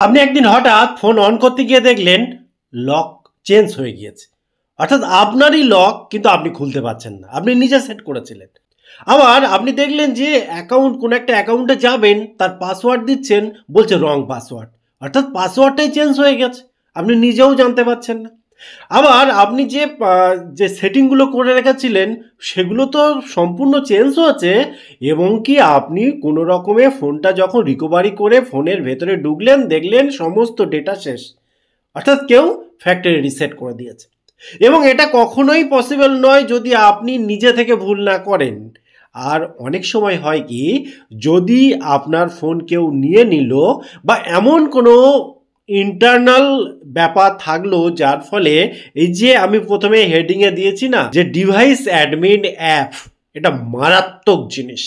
আপনি একদিন হঠাৎ ফোন অন করতে গিয়ে দেখলেন লক চেঞ্জ হয়ে গিয়েছে। অর্থাৎ আপনারই লক, কিন্তু আপনি খুলতে পারছেন না, আপনি নিজে সেট করেছিলেন। আবার আপনি দেখলেন যে কোনো একটা অ্যাকাউন্টে যাবেন, তার পাসওয়ার্ড দিচ্ছেন, বলছে রং পাসওয়ার্ড। অর্থাৎ পাসওয়ার্ডটাই চেঞ্জ হয়ে গেছে, আপনি নিজেও জানতে পারছেন না। আবার আপনি যে সেটিংগুলো করে রেখেছিলেন সেগুলো তো সম্পূর্ণ চেঞ্জ হয়েছে, এবং কি আপনি কোনো রকমে ফোনটা যখন রিকভারি করে ফোনের ভেতরে ঢুকলেন, দেখলেন সমস্ত ডেটা শেষ। অর্থাৎ কেউ ফ্যাক্টরি রিসেট করে দিয়েছে। এবং এটা কখনোই পসিবল নয় যদি আপনি নিজে থেকে ভুল না করেন। আর অনেক সময় হয় কি, যদি আপনার ফোন কেউ নিয়ে নিল, বা এমন কোনো ইন্টারনাল ব্যাপার থাকলো যার ফলে, এই যে আমি প্রথমে হেডিংয়ে দিয়েছি না, যে ডিভাইস অ্যাডমিন অ্যাপ, এটা মারাত্মক জিনিস।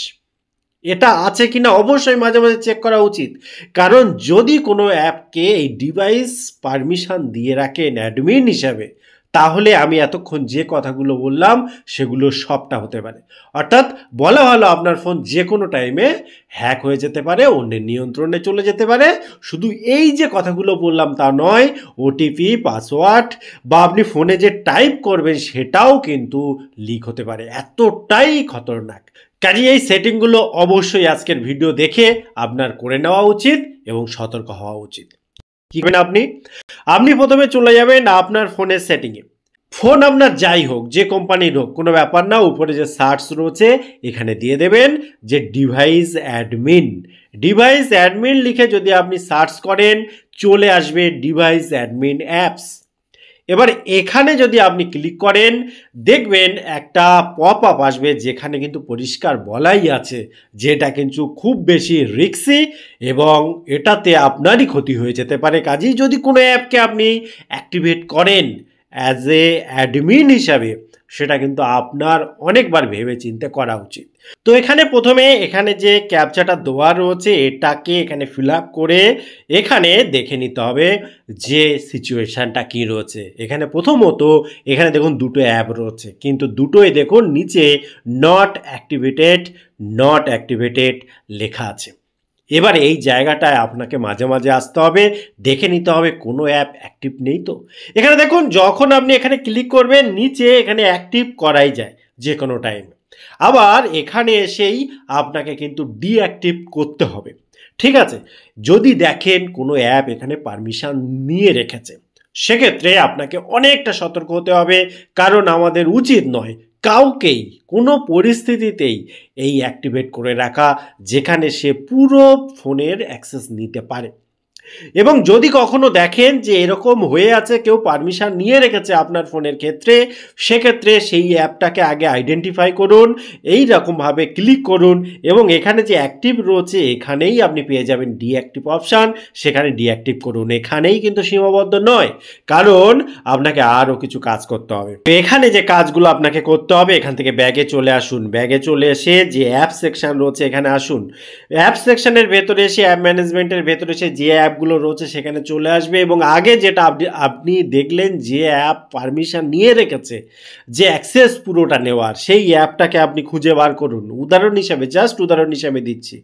এটা আছে কিনা অবশ্যই মাঝে মাঝে চেক করা উচিত। কারণ যদি কোনো অ্যাপকে এই ডিভাইস পারমিশন দিয়ে রাখেন অ্যাডমিন হিসাবে, তাহলে আমি এতক্ষণ যে কথাগুলো বললাম সেগুলো সবটা হতে পারে। অর্থাৎ বলা ভালো, আপনার ফোন যে কোনো টাইমে হ্যাক হয়ে যেতে পারে, অন্যের নিয়ন্ত্রণে চলে যেতে পারে। শুধু এই যে কথাগুলো বললাম তা নয়, ওটিপি, পাসওয়ার্ড বা আপনি ফোনে যে টাইপ করবেন সেটাও কিন্তু লিক হতে পারে। এতটাই খতরনাক। কাজে এই সেটিংগুলো অবশ্যই আজকের ভিডিও দেখে আপনার করে নেওয়া উচিত এবং সতর্ক হওয়া উচিত। কি করবেন আপনি প্রথমে চলে যাবেন আপনার ফোনের সেটিংয়ে। ফোন আপনার যাই হোক, যে কোম্পানির হোক, কোনো ব্যাপার না, উপরে যে সার্চ রয়েছে এখানে দিয়ে দেবেন যে ডিভাইস অ্যাডমিন। ডিভাইস অ্যাডমিন লিখে যদি আপনি সার্চ করেন, চলে আসবে ডিভাইস অ্যাডমিন অ্যাপস। এবার এখানে যদি আপনি ক্লিক করেন, দেখবেন একটা পপ আপ আসবে, যেখানে কিন্তু পরিষ্কার বলাই আছে যেটা কিন্তু খুব বেশি রিস্কি এবং এটাতে আপনারই ক্ষতি হয়ে যেতে পারে। কাজেই যদি কোনো অ্যাপকে আপনি অ্যাক্টিভেট করেন অ্যাজ এ অ্যাডমিন হিসাবে, সেটা কিন্তু আপনার অনেকবার ভেবে চিন্তে করা উচিত। তো এখানে প্রথমে এখানে যে ক্যাপচাটা দেওয়া রয়েছে এটাকে এখানে ফিল আপ করে এখানে দেখে নিতে হবে যে সিচুয়েশানটা কী রয়েছে। এখানে প্রথমত এখানে দেখুন দুটো অ্যাপ রয়েছে, কিন্তু দুটোই দেখুন নিচে নট অ্যাক্টিভেটেড লেখা আছে। এবার এই জায়গাটায় আপনাকে মাঝে মাঝে আসতে হবে, দেখে নিতে হবে কোনো অ্যাপ অ্যাক্টিভ নেই তো। এখানে দেখুন যখন আপনি এখানে ক্লিক করবেন, নিচে এখানে অ্যাক্টিভ করাই যায় যে কোনো টাইমে। আবার এখানে এসেই আপনাকে কিন্তু ডিঅ্যাক্টিভ করতে হবে। ঠিক আছে, যদি দেখেন কোনো অ্যাপ এখানে পারমিশন নিয়ে রেখেছে, সেক্ষেত্রে আপনাকে অনেকটা সতর্ক হতে হবে। কারণ আমাদের উচিত নয় কাউকেই কোনো পরিস্থিতিতেই এই অ্যাক্টিভেট করে রাখা যেখানে সে পুরো ফোনের অ্যাক্সেস নিতে পারে। এবং যদি কখনো দেখেন যে এরকম হয়ে আছে, কেউ পারমিশন নিয়ে রেখেছে আপনার ফোনের ক্ষেত্রে, সেক্ষেত্রে সেই অ্যাপটাকে আগে আইডেন্টিফাই করুন, এই রকমভাবে ক্লিক করুন এবং এখানে যে অ্যাক্টিভ রয়েছে এখানেই আপনি পেয়ে যাবেন ডিঅ্যাক্টিভ অপশান, সেখানে ডিঅ্যাক্টিভ করুন। এখানেই কিন্তু সীমাবদ্ধ নয়, কারণ আপনাকে আরও কিছু কাজ করতে হবে। এখানে যে কাজগুলো আপনাকে করতে হবে, এখান থেকে ব্যাগে চলে আসুন, ব্যাগে চলে এসে যে অ্যাপ সেকশন রয়েছে এখানে আসুন। অ্যাপ সেকশনের ভেতরে এসে অ্যাপ ম্যানেজমেন্টের ভেতরে এসে যে অ্যাপগুলো রয়েছে সেখানে চলে আসবে এবং আগে যেটা আপনি দেখলেন যে অ্যাপ পারমিশন নিয়ে রেখেছে, যে অ্যাক্সেস পুরোটা নেওয়ার, সেই অ্যাপটাকে আপনি খুঁজে বার করুন। উদাহরণ হিসাবে দিচ্ছি।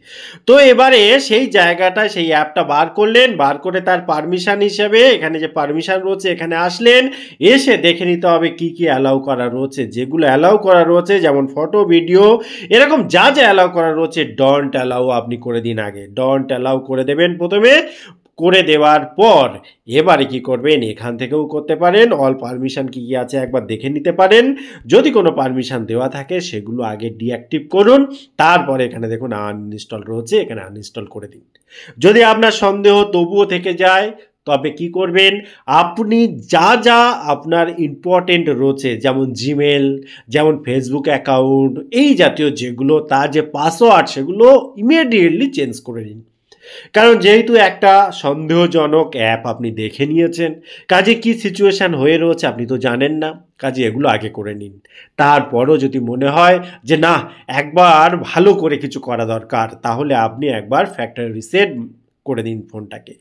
তো এবারে সেই জায়গাটায় সেই অ্যাপটা বার করলেন, বার করে তার পারমিশন হিসাবে এখানে যে পারমিশন রয়েছে এখানে আসলেন, এসে দেখে নিতে হবে কি কি অ্যালাউ করা রয়েছে। যেগুলো অ্যালাউ করা রয়েছে যেমন ফটো, ভিডিও, এরকম যা যা অ্যালাউ করা রয়েছে ডোন্ট অ্যালাউ আপনি করে দিন। আগে ডোন্ট অ্যালাউ করে দেবেন প্রথমে। করে দেওয়ার পর এবারে কি করবেন, এখান থেকেও করতে পারেন, অল পারমিশন কি কি আছে একবার দেখে নিতে পারেন। যদি কোনো পারমিশন দেওয়া থাকে সেগুলো আগে ডিঅ্যাক্টিভ করুন, তারপরে এখানে দেখুন আনইনস্টল রয়েছে, এখানে আনইনস্টল করে দিন। যদি আপনার সন্দেহ তবুও থেকে যায়, তবে কি করবেন, আপনি যা যা আপনার ইম্পর্টেন্ট রয়েছে, যেমন জিমেল, যেমন ফেসবুক অ্যাকাউন্ট, এই জাতীয় যেগুলো, তার যে পাসওয়ার্ড সেগুলো ইমিডিয়েটলি চেঞ্জ করে নিন। কারণ যেহেতু একটা সন্দেহজনক অ্যাপ আপনি দেখে নিয়েছেন, কাজে কি সিচুয়েশান হয়ে রয়েছে আপনি তো জানেন না, কাজে এগুলো আগে করে নিন। তারপরও যদি মনে হয় যে না, একবার ভালো করে কিছু করা দরকার, তাহলে আপনি একবার ফ্যাক্টরি রিসেট করে দিন ফোনটাকে।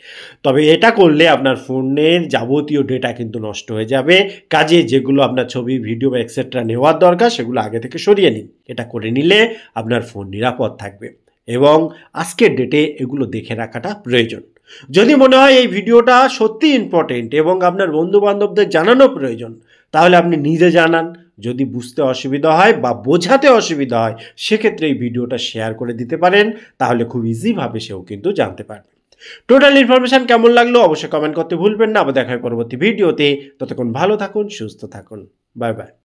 তবে এটা করলে আপনার ফোনের যাবতীয় ডেটা কিন্তু নষ্ট হয়ে যাবে। কাজে যেগুলো আপনার ছবি, ভিডিও বা এক্সেট্রা নেওয়ার দরকার সেগুলো আগে থেকে সরিয়ে নিন। এটা করে নিলে আপনার ফোন নিরাপদ থাকবে এবং আজকের ডেটে এগুলো দেখে রাখাটা প্রয়োজন। যদি মনে হয় এই ভিডিওটা সত্যি ইম্পর্টেন্ট এবং আপনার বন্ধুবান্ধবদের জানানো প্রয়োজন, তাহলে আপনি নিজে জানান। যদি বুঝতে অসুবিধা হয় বা বোঝাতে অসুবিধা হয়, সেক্ষেত্রে এই ভিডিওটা শেয়ার করে দিতে পারেন, তাহলে খুব ইজিভাবে সেও কিন্তু জানতে পারবে। টোটাল ইনফরমেশন কেমন লাগলো অবশ্যই কমেন্ট করতে ভুলবেন না। আবার দেখা হয় পরবর্তী ভিডিওতে। ততক্ষণ ভালো থাকুন, সুস্থ থাকুন। Bye bye.